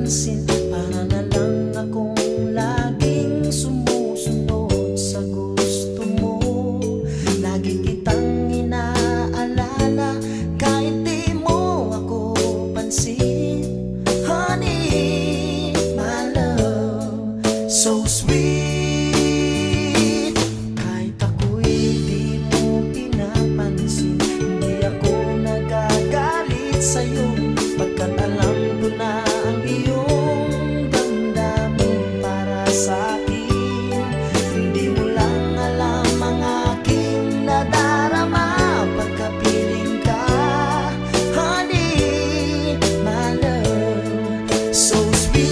pansin. Para na lang akong laging sumusunod sa gusto mo. Lagi kitang inaalala kahit di mo ako pansin. Honey, my love, so sweet. Kahit ako'y di mo pinapansin, hindi ako nagagalit sa'yo, pagkat alam ko na ang iyong damdamin para sa'kin. Hindi mo lang alam ang aking nadarama pagkapiling ka. Honey, my love, so sweet.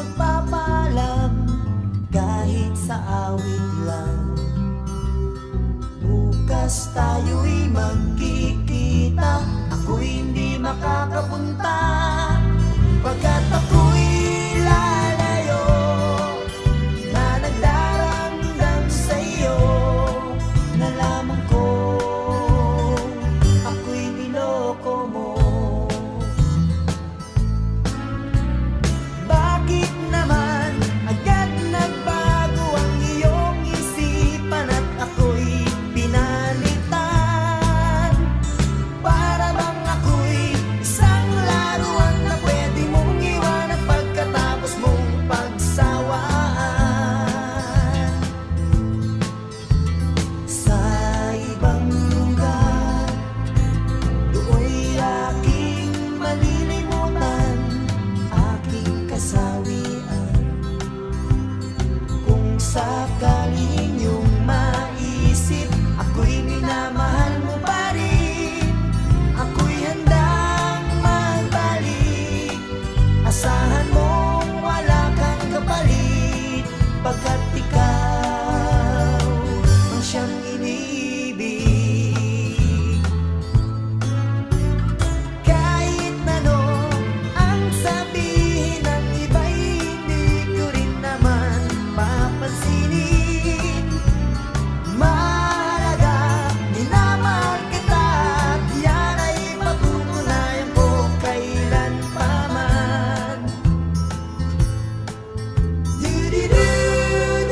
magpapaalam kahit sa awit lang. Bukas tayo'y magkikita, ako'y hindi makakapunta pagkat ako'y lalayo na nagdaramdam sa'yo. Nalaman ko ako'y niloko mo. Bakit naman agad nagbago ang iyong isipan at ako'y pinalitan? Para bang ako'y isang laruan na pwede mong iwanan pagkatapos mong pagsawaan? Sa ibang lugar, do'y aking malilimutan aking kasawian. Kung sakaling iyong maisip ako'y minamahal mo pa rin, ako'y handang magbalik. Asahan mong wala kang kapalit pagkat ikaw ang siyang inibig. Kahit ano ang sabihin ng iba'y hindi ko rin naman papansinin. Mahalaga, minamahal kita at yan ay patutunayan ko kailan pa man. Du-du-du-du.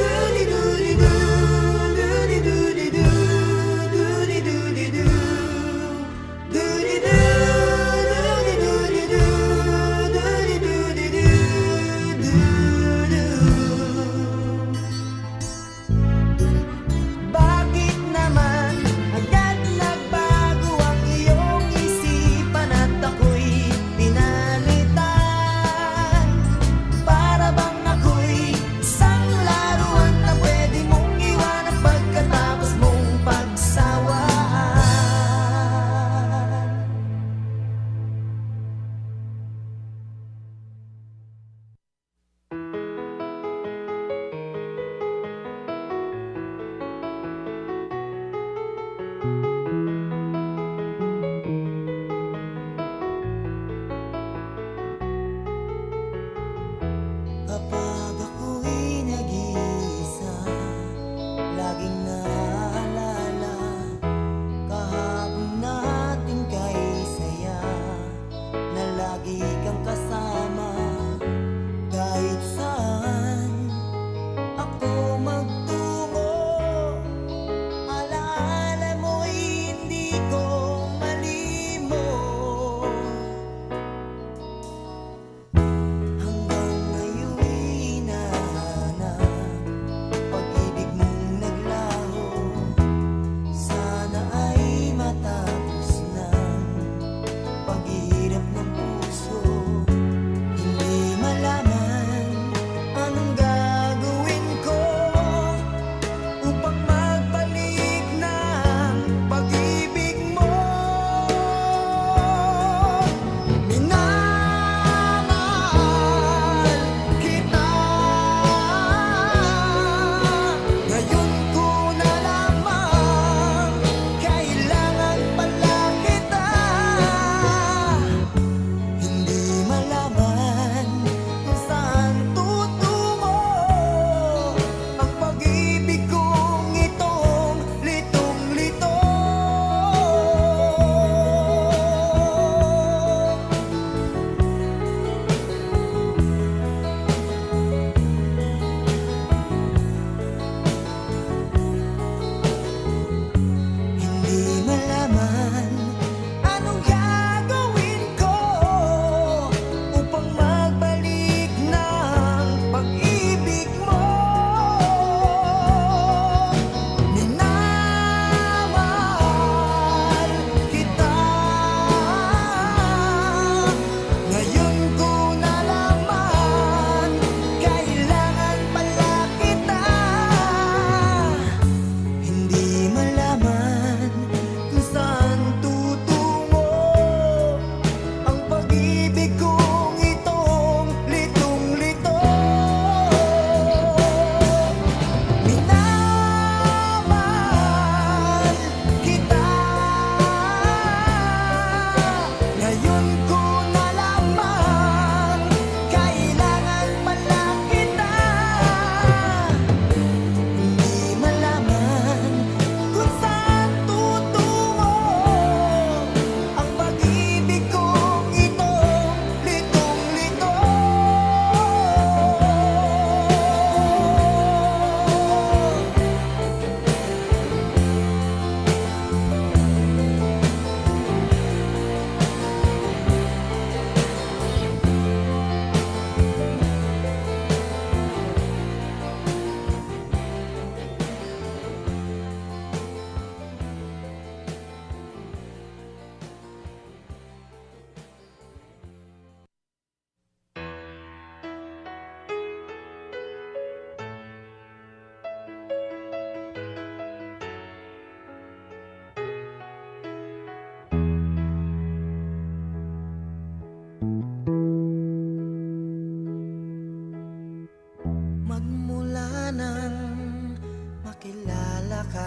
ka.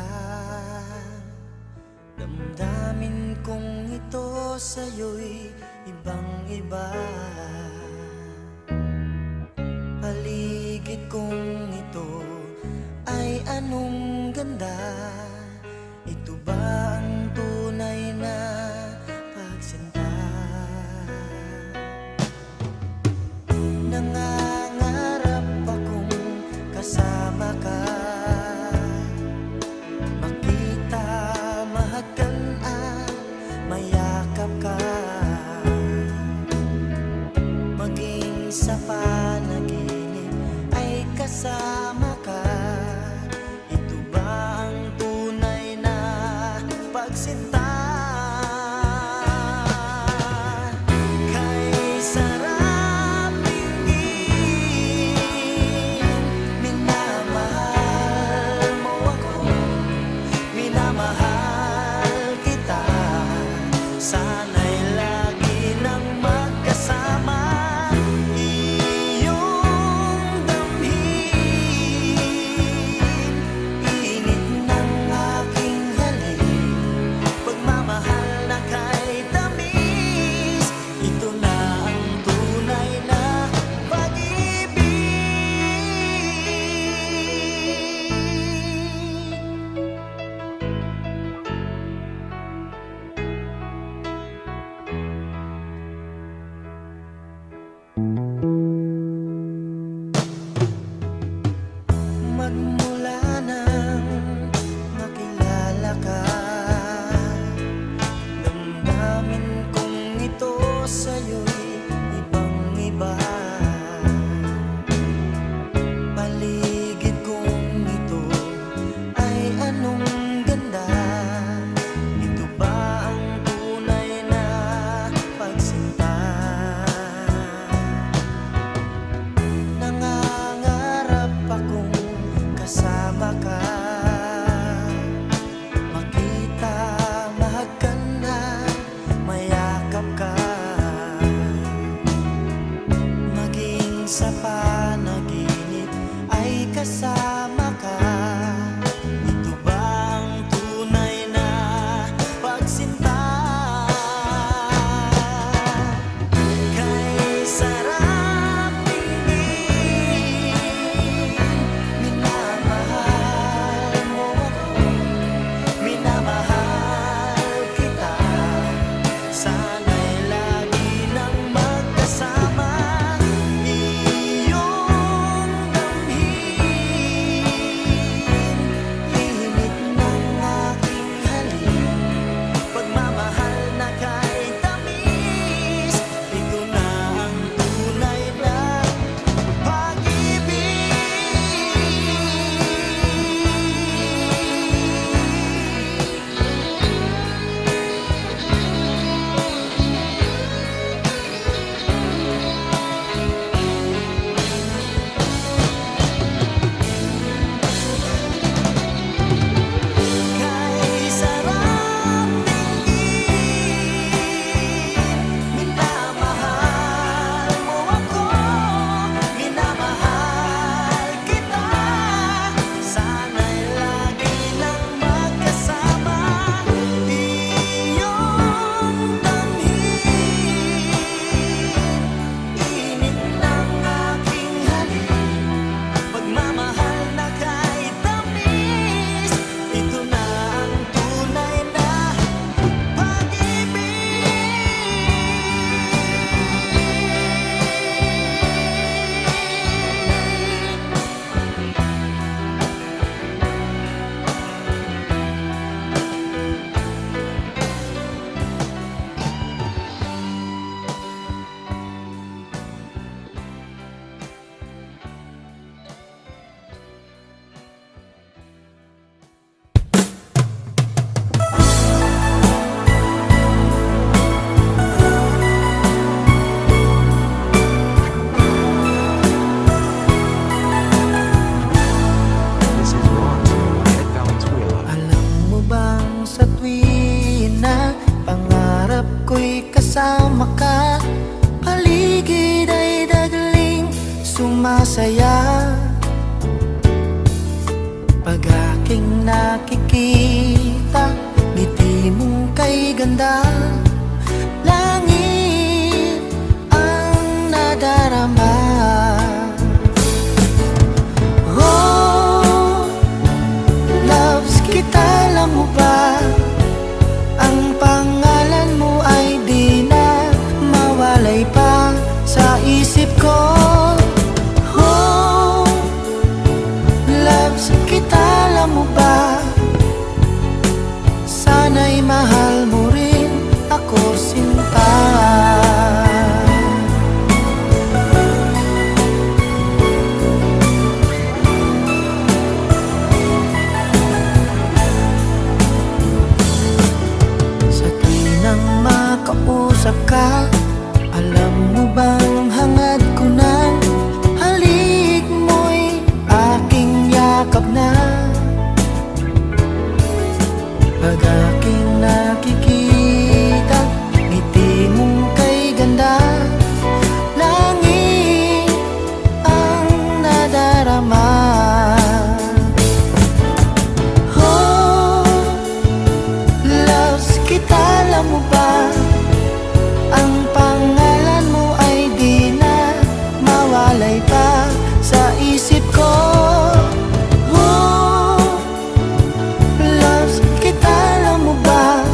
Damdamin kong ito sa'yo'y ibang-iba. Paligid kong ito ay anong ganda. Ito ba ang tunay na pagsinta? Nangangarap akong kasama ka, makita, mahagan at mayakap ka, maging sa panaginip ay kasama ka. Ito ba ang tunay na pagsinta? Kay sarap tingin, minamahal mo ako, minamahal kita. Sana'y lagi nang magkasama, iyong damhin, init ng aking halik, pagmamahal na kay tamis. Ito na ang tunay na pag-ibig. Magmula nang makilala ka, damdamin kong ito sa'yo'y ibang-iba. Paligid kong ito ay anong ganda. Ito ba ang tunay na pagsinta? Nangangarap akong kasama ka, makita, mahagan at mayakap ka, maging sa panaginip ay kasama ka. Ito ba ang tunay na pagsinta? Kay sarap tingin, minamahal mo ako, minamahal kita. Sana'y lagi nang magkasama, iyong damhin, init ng aking halik, pagmamahal na kay tamis. Ito na ang tunay na pag-ibig. Kay sarap tingin, minamahal mo ako, minamahal kita. Sana'y lagi nang magkasama, iyong damhin, init ng aking halik, pagmamahal na kay tamis. Ito na ang tunay na pag-ibig. This is Ron, Ed Valenzuela. Alam mo bang sa tuwing na pangarap ko'y kasama ka, paligid ay dagaling sumasaya. Pag aking nakikita, ngiti mong kay ganda, langit ang nadarama. Oh, loves kita, alam mo ba? Ang pangalan mo ay di na mawalay pa sa isip ko. Oh, loves kita, alam mo ba? Sana'y mahal mo rin ako, sinta. Sa tuwinang makausap ka, alam mo bang hangad ko ng halik mo'y aking yakap na. Pag aking nakikita, ngiti mong kay ganda, langit ang nadarama. Oh, loves kita, alam mo ba? Ang pangalan mo ay di na mawalay pa sa isip ko. Oh, loves kita, alam mo ba?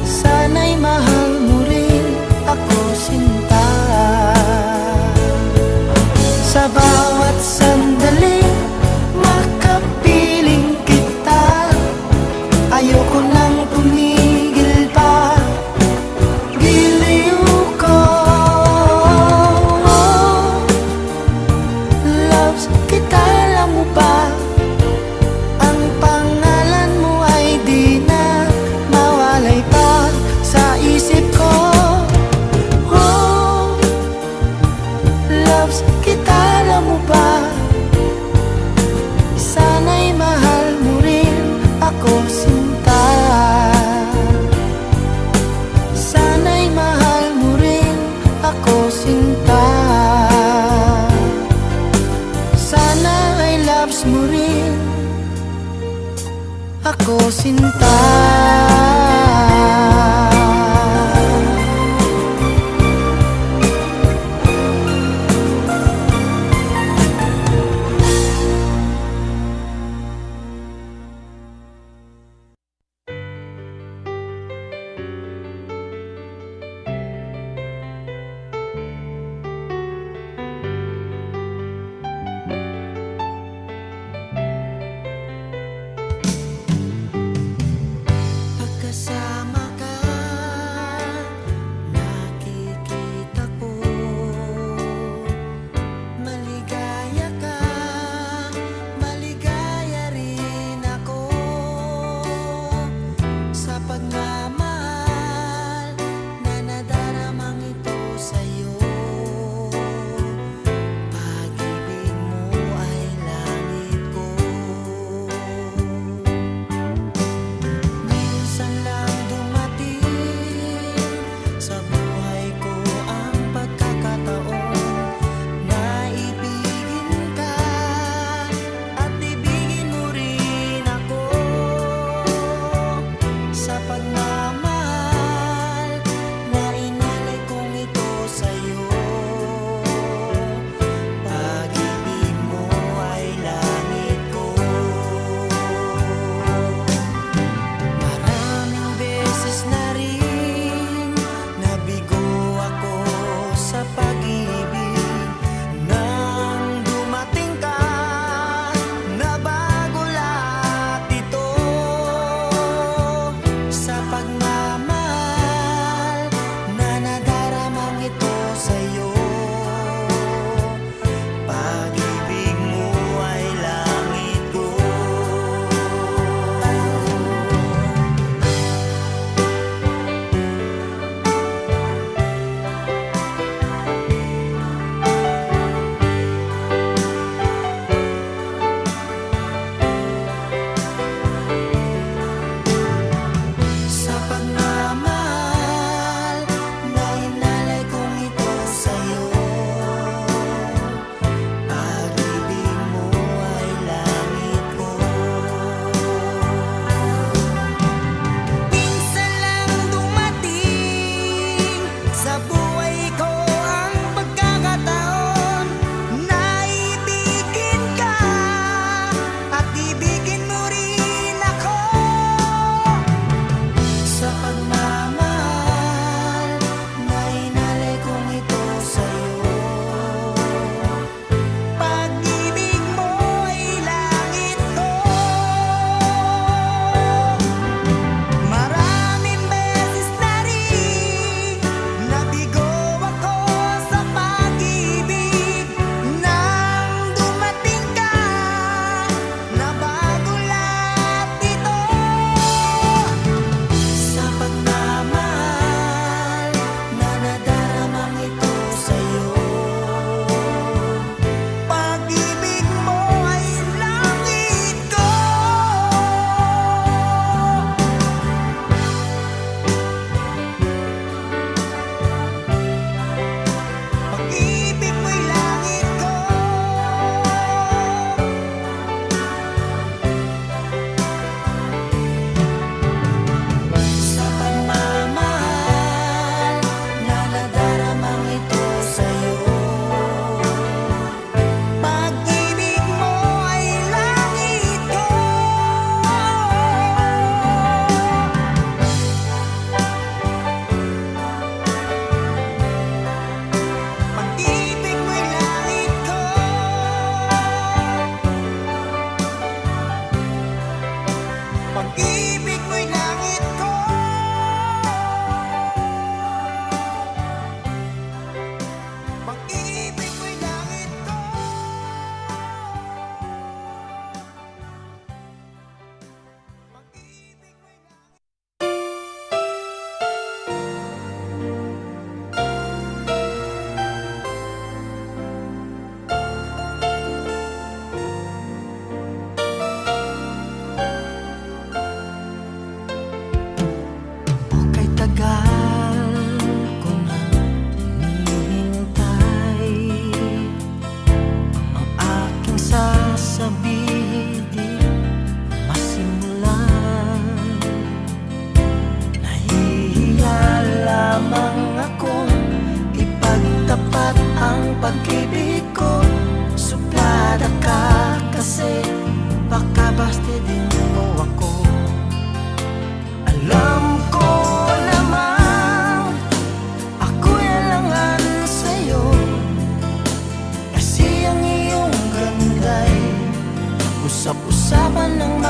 Sana'y mahal mo rin ako, sinta. Sa bawat sandali makapiling kita, ayoko nang tumigil pa, giliw ko. Loves kita, alam mo ba? Ang pangalan mo ay di na mawalay pa sa isip ko. Oh, loves kita, alam mo ba? Sana'y mahal mo rin ako, sinta. Sana'y mahal mo rin ako, sinta. Sana ay loves mo rin ako, sinta.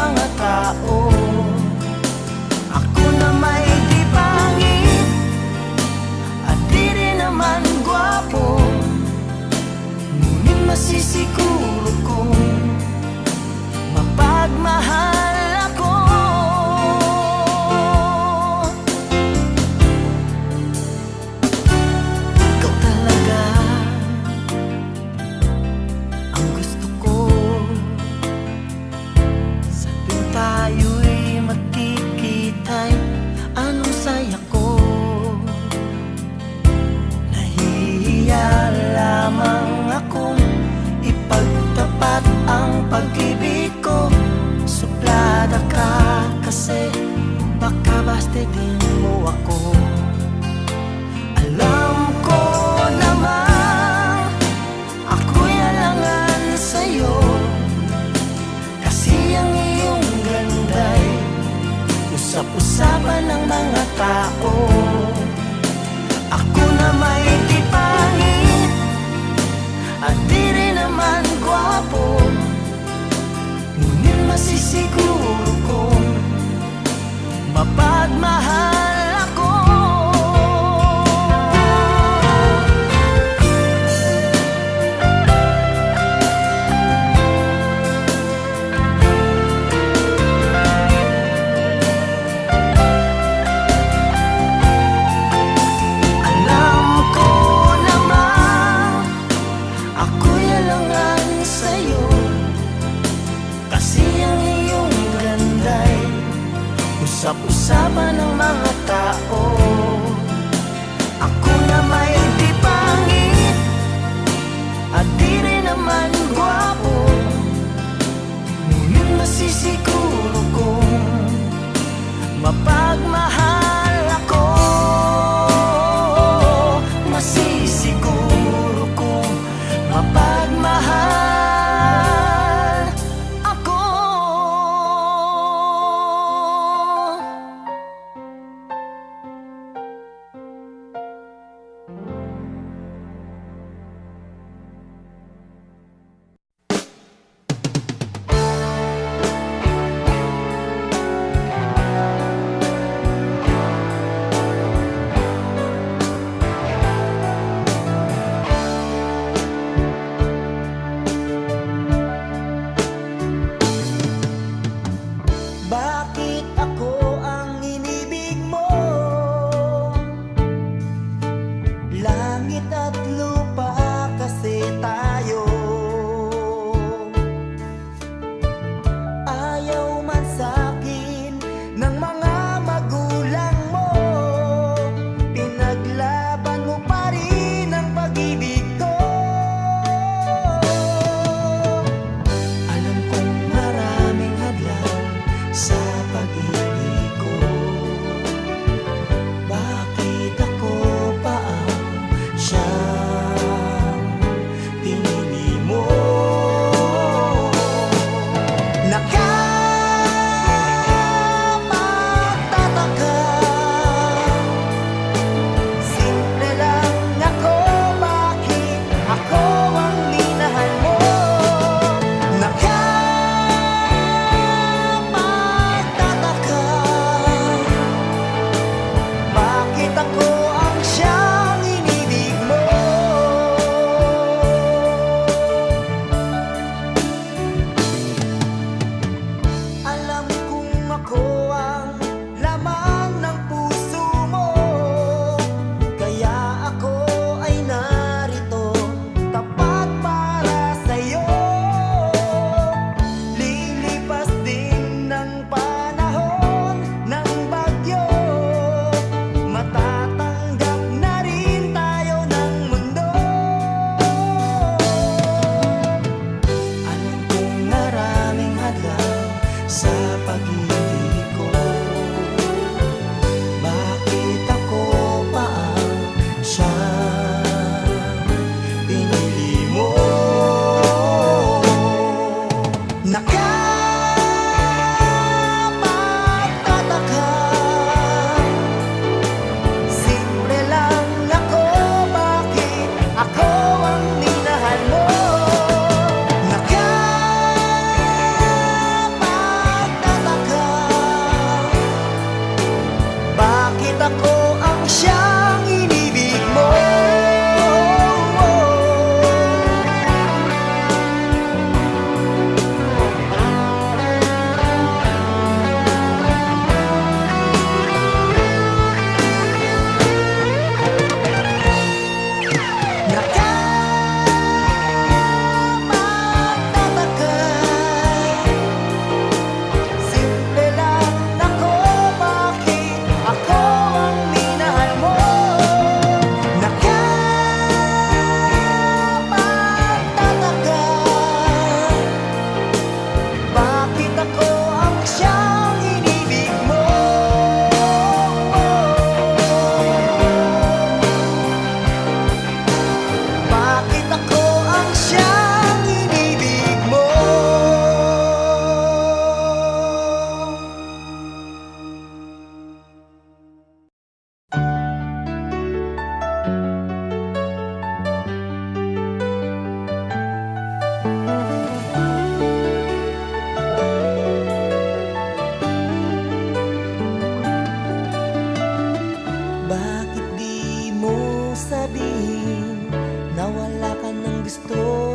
mga tao. Ako na may di pangit at di rin naman gwapo, ngunit masisiguro kong mapagmahal ako. Ikaw talaga ang gusto ko. Sa tuwing tayo'y magkikita'y anong saya ko. Nahihiya lamang akong ipagtapat ang pag-ibig ko. Suplada ka kasi baka bastidin mo ako. Alam ko naman ako'y alangan sa'yo, kasi ang iyong ganda'y usap-usapan ng mga tao. Ako na may di pangit at di rin naman gwapo, ngunit masisiguro kong mapagmahal ako. Alam ko naman ako'y alangan sa'yo, kasi ang iyong ganda'y usap-usapan ng mga tao. Ako na may di pangit at di rin naman gwapo, ngunit masisiguro kong mapagmahal ako. Masisiguro kong mapagmahal ako.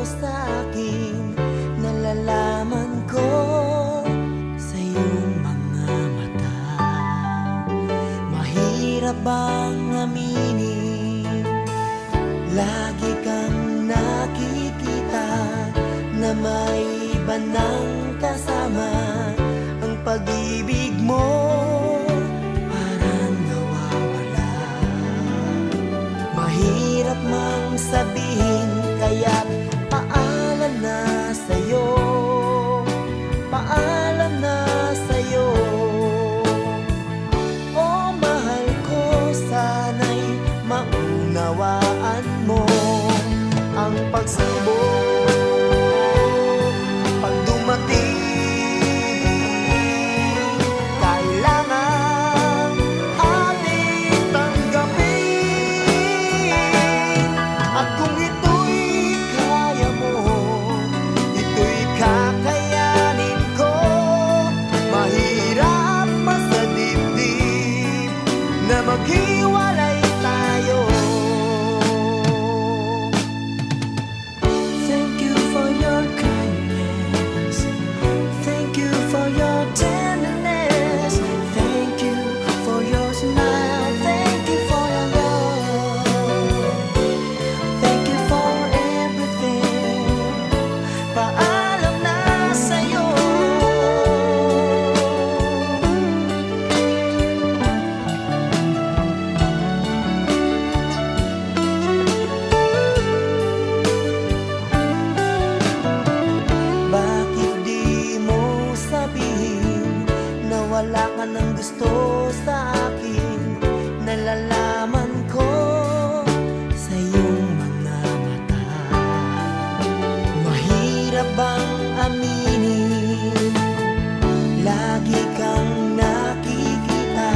sa akin, nalalaman ko sa iyong mga mata. Mahirap bang aminin, lagi kang nakikita na may iba nang kasama. Ang pag-ibig mo parang nawawala. Mahirap mang sabihin, kaya't paalam na sa'yo, paalam na sa'yo. Oh mahal ko, sana'y maunawaan mo ang pagsubok pag dumating. Kailangan ating tanggapin, at kung ito'y kaya mo, ito'y kakayanin ko. Mahirap pa sa dibdib na maghiwalay tayo. Thank you for your kindness, thank you for your tenderness, thank you for your smile, thank you for your love, thank you for everything. Paalam na sa'yo. Bakit di mo sabihin na wala ka ng gusto sa akin? Nalalaman ko sa iyong mga mata. Mahirap bang aminin, lagi kang nakikita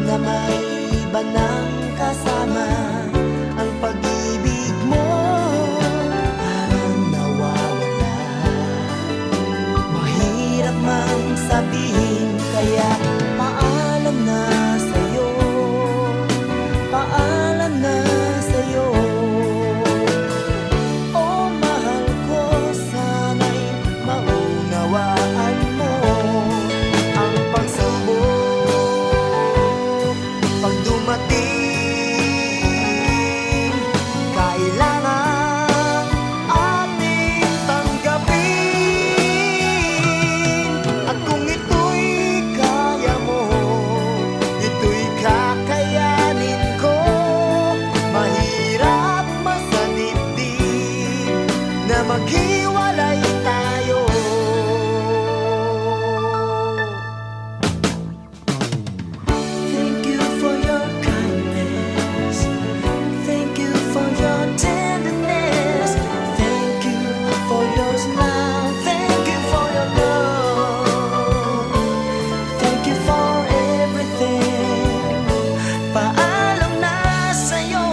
na may iba nang kasama. Ang pag-ibig mo parang nawawala. Mahirap mang sabihin, kaya paalam na sa'yo, paalam na sa'yo. Oh mahal ko, sana'y maunawaan mo ang pagsubok pag dumating. Kailangan ating tanggapin, at kung ito'y kaya mo, ito'y kakayanin ko. Mahirap masanibdib na maghiwalay tayo. Thank you for your kindness, thank you for your tenderness, thank you for your smile, thank you for your love, thank you for everything. Paalam na sa'yo.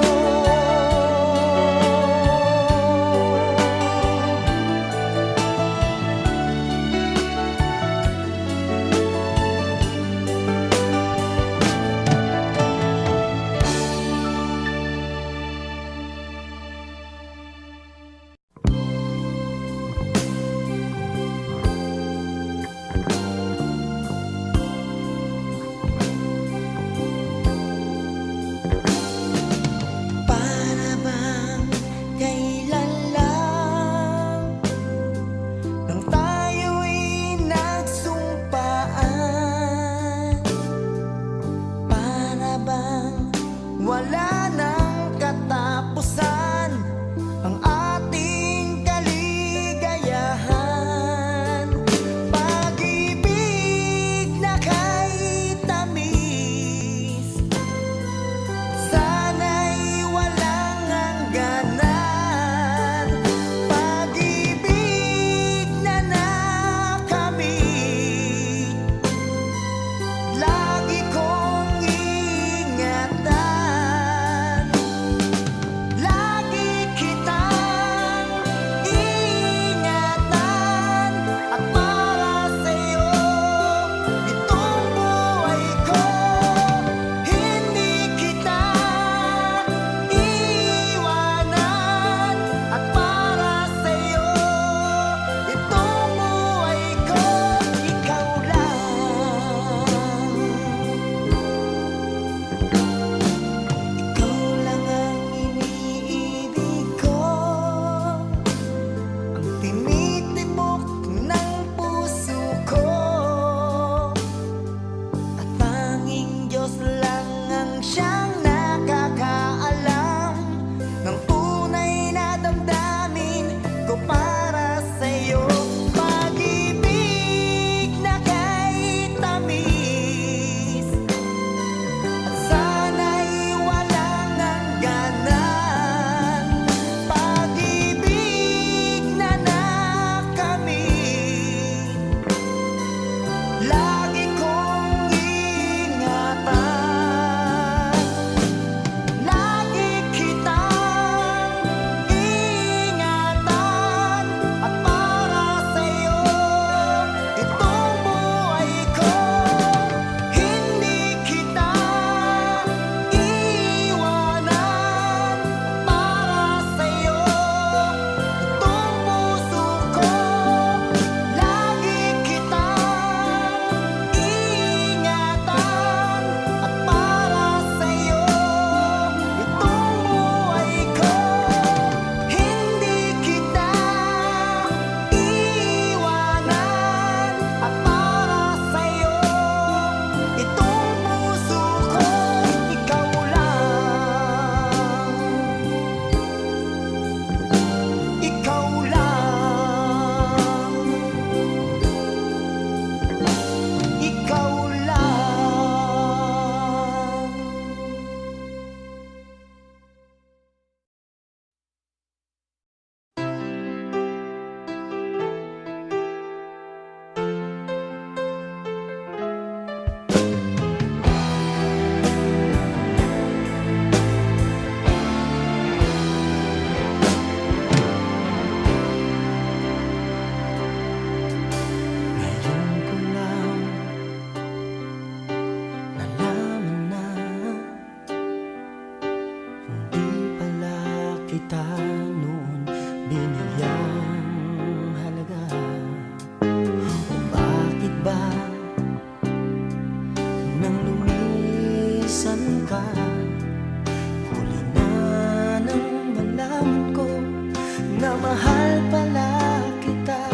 mahal pala kita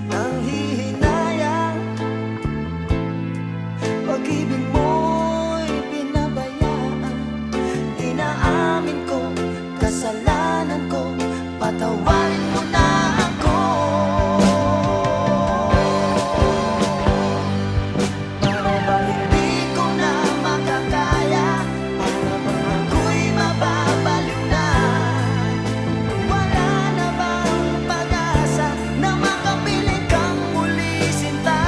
nang hihinayang pag-ibig mo'y pinabayaan. Inaamin ko, kasalanan ko, patawarin mo na ako. Para bang hindi ko na makakaya, para bang ako'y mababaliw na. Wala na bang pag-asa na makapiling kang muli sinta?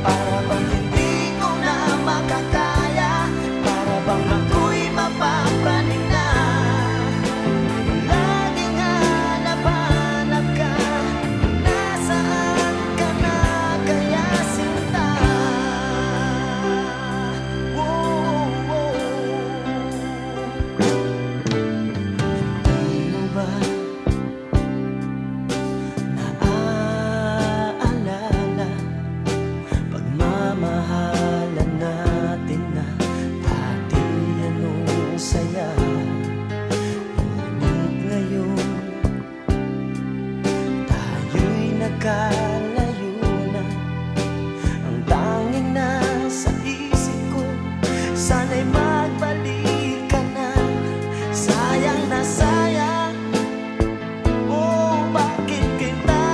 Para bang hindi ko na makakaya, para bang ako'y mapapraning na. Laging hanap-hanap ka, nasaan ka na kaya sinta? Hindi mo ba naaalala pagmamahalan natin na dati anong saya? Ngunit ngayon tayo'y nagkalayo na. Ang tanging nasa isip ko, sana'y magbalik ka na. Sayang na sayang, oh bakit kita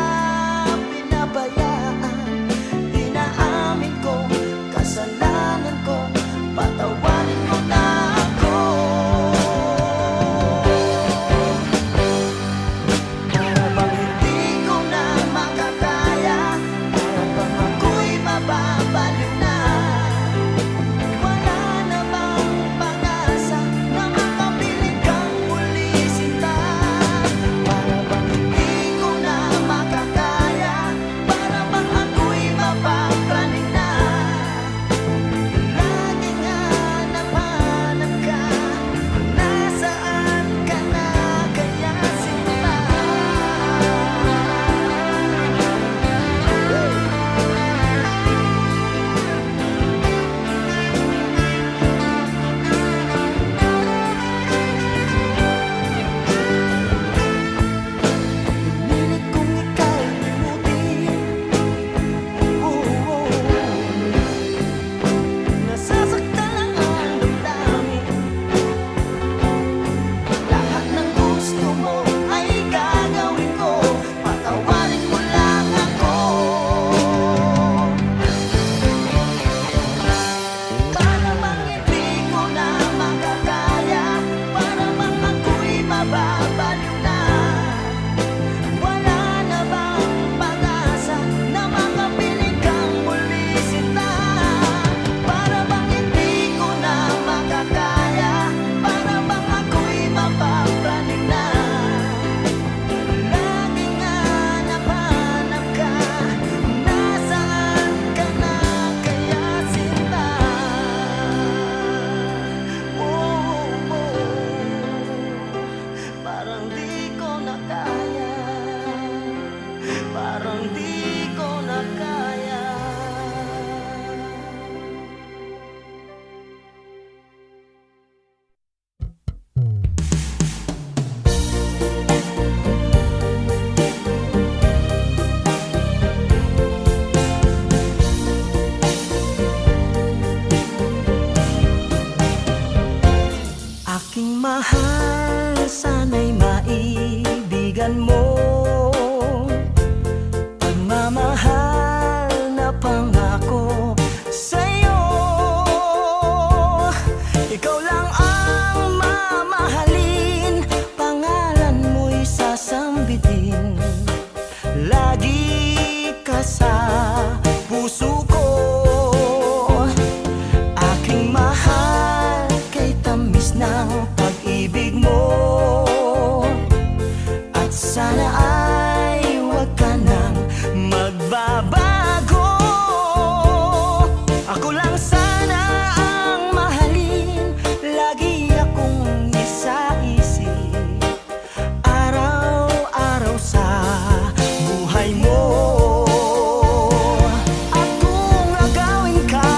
pinabayaan? Inaamin ko, kasalanan ko, patawarin mo na ako. Para bang hindi ko na makakaya, para bang ako'y mababaliw na. Wala na bang pag-asa na makapiling kang muli sinta? Para bang hindi ko na makakaya, para bang ako'y mapapraning na. Laging hanap-hanap ka, nasaan ka na kaya sinta? Pinilit kong ika'y limutin. Nasasaktan lang ang damdamin. Lahat ng gusto mo ay gagawin ko, patawarin mo lang ako. Para bang hindi ko na makakaya, para bang ako'y mababaliw na. Wala na bang pag-asa na makapiling kang muli sinta? Para bang hindi ko na makakaya, para bang ako'y mapapraning na. Laging hanap-hanap ka, nasaan ka na kaya sinta? Parang di ko na kaya, parang di ko na kaya. Aking mahal, sana'y maibigan mo. Pagmamahal na pangako sa'yo, ikaw lang ang mamahalin, pangalan mo'y sasambitin. Lagi ka sa puso ko. Aking mahal, kay tamis ng pag-ibig mo. At sana ay huwag ka nang magbabago. Ako lang sana ang mahalin, lagi akong isa-isip, araw-araw sa buhay mo. At kung agawin ka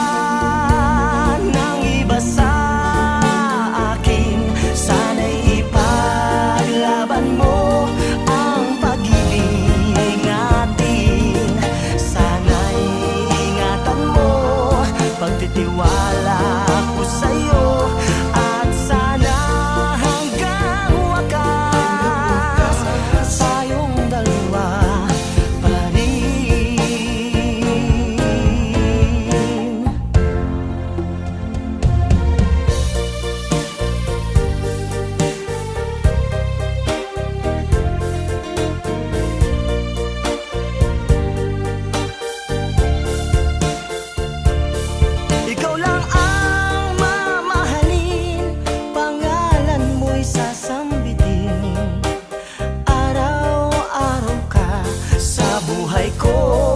ng iba sa akin, sana'y ipaglaban mo ang ko